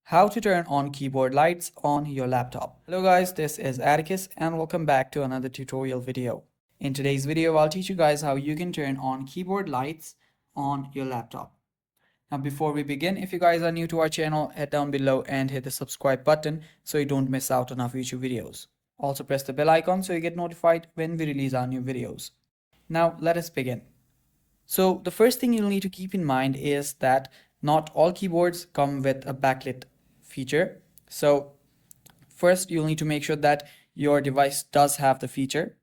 How to turn on keyboard lights on your laptop. Hello guys, this is Atticus and welcome back to another tutorial video. In today's video, I'll teach you guys how you can turn on keyboard lights on your laptop. Now before we begin, if you guys are new to our channel, head down below and hit the subscribe button so you don't miss out on our future videos. Also press the bell icon so you get notified when we release our new videos. Now let us begin. So the first thing you'll need to keep in mind is that not all keyboards come with a backlit feature. So first you'll need to make sure that your device does have the feature.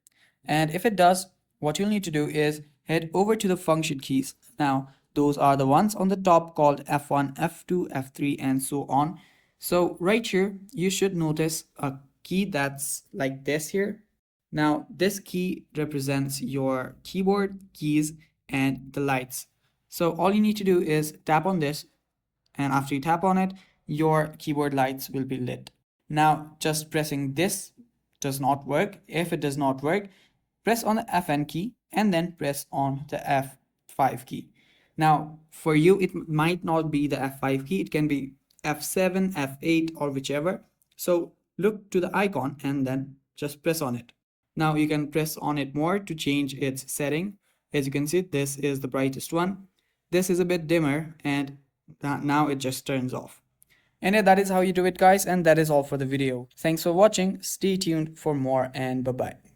And if it does, what you'll need to do is head over to the function keys. Now, those are the ones on the top called F1, F2, F3, and so on. So right here, you should notice a key that's like this here. Now, this key represents your keyboard, keys, and the lights. So all you need to do is tap on this, and after you tap on it, your keyboard lights will be lit. Now, just pressing this does not work. If it does not work, press on the Fn key and then press on the F5 key. Now, for you, it might not be the F5 key. It can be F7, F8, or whichever. So look to the icon and then just press on it. Now you can press on it more to change its setting. As you can see, this is the brightest one. This is a bit dimmer, and now it just turns off. And yeah, that is how you do it, guys, and that is all for the video. Thanks for watching. Stay tuned for more, and bye-bye.